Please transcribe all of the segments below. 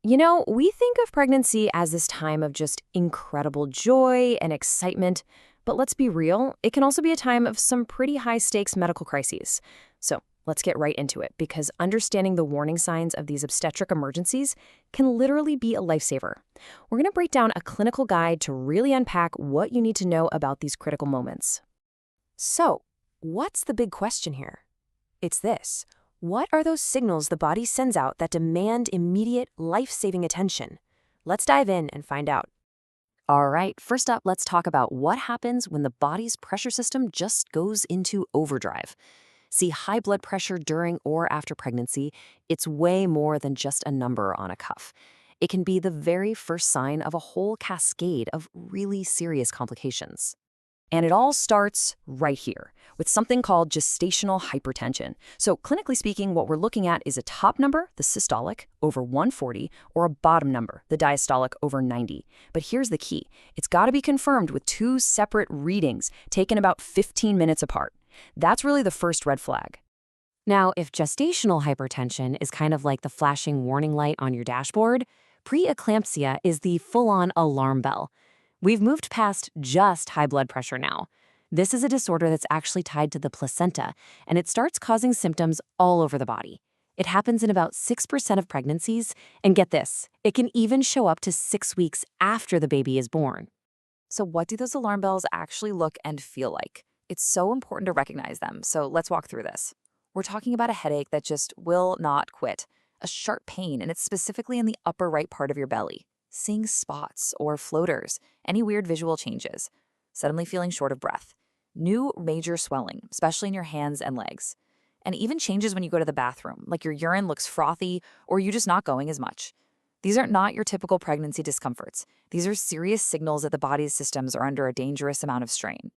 We think of pregnancy as this time of just incredible joy and excitement, but let's be real, it can also be a time of some pretty high-stakes medical crises. So let's get right into it, because understanding the warning signs of these obstetric emergencies can literally be a lifesaver. We're going to break down a clinical guide to really unpack what you need to know about these critical moments. So, what's the big question here? It's this. What are those signals the body sends out that demand immediate, life-saving attention? Let's dive in and find out. All right, first up, let's talk about what happens when the body's pressure system just goes into overdrive. See, high blood pressure during or after pregnancy, it's way more than just a number on a cuff. It can be the very first sign of a whole cascade of really serious complications. And it all starts right here with something called gestational hypertension. So clinically speaking, what we're looking at is a top number, the systolic, over 140, or a bottom number, the diastolic, over 90. But here's the key. It's got to be confirmed with two separate readings taken about 15 minutes apart. That's really the first red flag. Now, if gestational hypertension is kind of like the flashing warning light on your dashboard, pre-eclampsia is the full-on alarm bell. We've moved past just high blood pressure now. This is a disorder that's actually tied to the placenta, and it starts causing symptoms all over the body. It happens in about 6% of pregnancies, and get this, it can even show up to 6 weeks after the baby is born. So what do those alarm bells actually look and feel like? It's so important to recognize them, so let's walk through this. We're talking about a headache that just will not quit, a sharp pain, and it's specifically in the upper right part of your belly. Seeing spots or floaters, any weird visual changes, suddenly feeling short of breath, new major swelling, especially in your hands and legs, and even changes when you go to the bathroom, like your urine looks frothy or you're just not going as much. These are not your typical pregnancy discomforts. These are serious signals that the body's systems are under a dangerous amount of strain.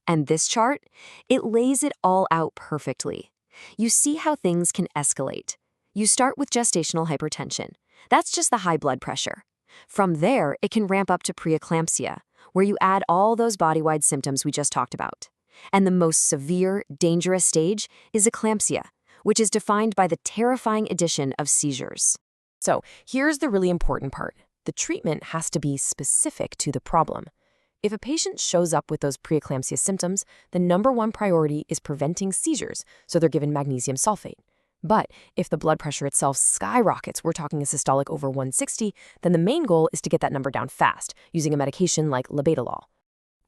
And this chart, it lays it all out perfectly. You see how things can escalate. You start with gestational hypertension. That's just the high blood pressure. From there, it can ramp up to pre-eclampsia, where you add all those body-wide symptoms we just talked about. And the most severe, dangerous stage is eclampsia, which is defined by the terrifying addition of seizures. So here's the really important part. The treatment has to be specific to the problem. If a patient shows up with those preeclampsia symptoms, the number one priority is preventing seizures, so they're given magnesium sulfate. But if the blood pressure itself skyrockets, we're talking a systolic over 160, then the main goal is to get that number down fast, using a medication like labetalol.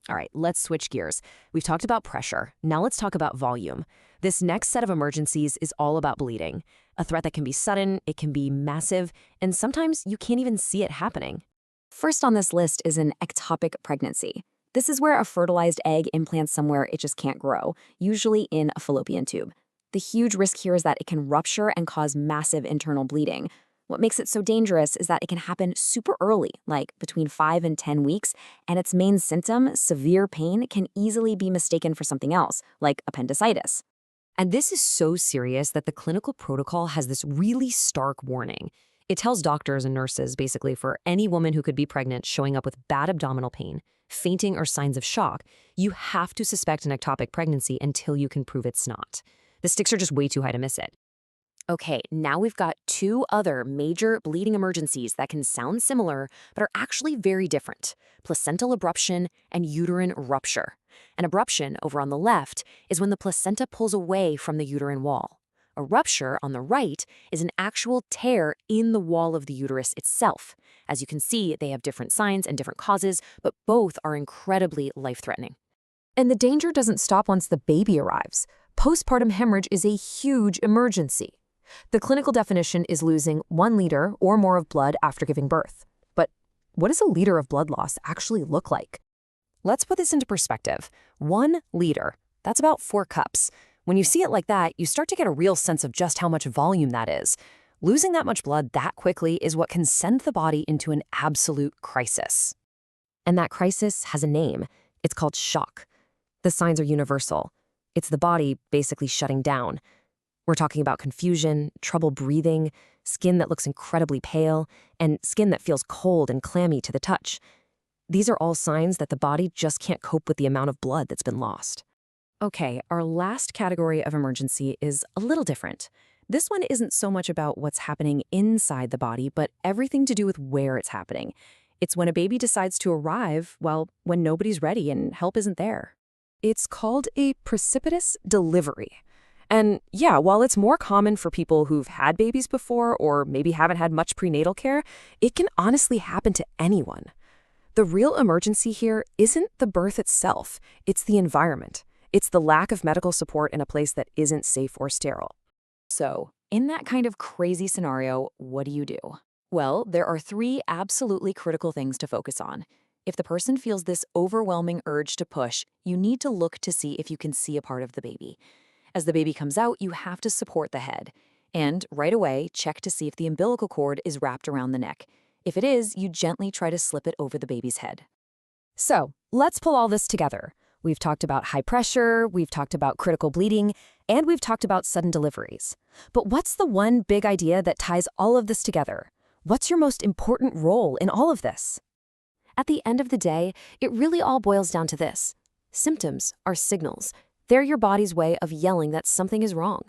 All right, let's switch gears. We've talked about pressure. Now let's talk about volume. This next set of emergencies is all about bleeding, a threat that can be sudden, it can be massive, and sometimes you can't even see it happening. First on this list is an ectopic pregnancy. This is where a fertilized egg implants somewhere it just can't grow, usually in a fallopian tube. The huge risk here is that it can rupture and cause massive internal bleeding. What makes it so dangerous is that it can happen super early, like between 5 and 10 weeks, and its main symptom, severe pain, can easily be mistaken for something else, like appendicitis. And this is so serious that the clinical protocol has this really stark warning. It tells doctors and nurses, basically, for any woman who could be pregnant showing up with bad abdominal pain, fainting, or signs of shock, you have to suspect an ectopic pregnancy until you can prove it's not. The stakes are just way too high to miss it. Okay, now we've got two other major bleeding emergencies that can sound similar, but are actually very different: placental abruption and uterine rupture. An abruption, over on the left, is when the placenta pulls away from the uterine wall. A rupture, on the right, is an actual tear in the wall of the uterus itself. As you can see, they have different signs and different causes, but both are incredibly life-threatening. And the danger doesn't stop once the baby arrives. Postpartum hemorrhage is a huge emergency. The clinical definition is losing 1 liter or more of blood after giving birth. But what does a liter of blood loss actually look like? Let's put this into perspective. 1 liter, that's about 4 cups. When you see it like that, you start to get a real sense of just how much volume that is. Losing that much blood that quickly is what can send the body into an absolute crisis. And that crisis has a name. It's called shock. The signs are universal. It's the body basically shutting down. We're talking about confusion, trouble breathing, skin that looks incredibly pale, and skin that feels cold and clammy to the touch. These are all signs that the body just can't cope with the amount of blood that's been lost. Okay, our last category of emergency is a little different. This one isn't so much about what's happening inside the body, but everything to do with where it's happening. It's when a baby decides to arrive, well, when nobody's ready and help isn't there. It's called a precipitous delivery. And yeah, while it's more common for people who've had babies before or maybe haven't had much prenatal care, it can honestly happen to anyone. The real emergency here isn't the birth itself, it's the environment. It's the lack of medical support in a place that isn't safe or sterile. So, in that kind of crazy scenario, what do you do? Well, there are 3 absolutely critical things to focus on. If the person feels this overwhelming urge to push, you need to look to see if you can see a part of the baby. As the baby comes out, you have to support the head. And right away, check to see if the umbilical cord is wrapped around the neck. If it is, you gently try to slip it over the baby's head. So, let's pull all this together. We've talked about high pressure, we've talked about critical bleeding, and we've talked about sudden deliveries. But what's the one big idea that ties all of this together? What's your most important role in all of this? At the end of the day, it really all boils down to this. Symptoms are signals. They're your body's way of yelling that something is wrong.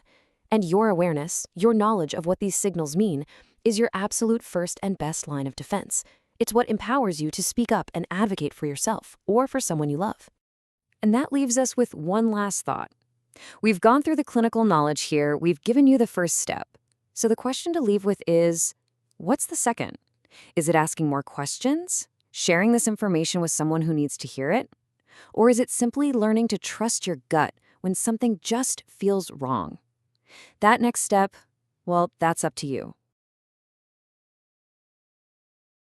And your awareness, your knowledge of what these signals mean, is your absolute first and best line of defense. It's what empowers you to speak up and advocate for yourself or for someone you love. And that leaves us with one last thought. We've gone through the clinical knowledge here, we've given you the first step. So the question to leave with is, what's the second? Is it asking more questions? Sharing this information with someone who needs to hear it? Or is it simply learning to trust your gut when something just feels wrong? That next step, well, that's up to you.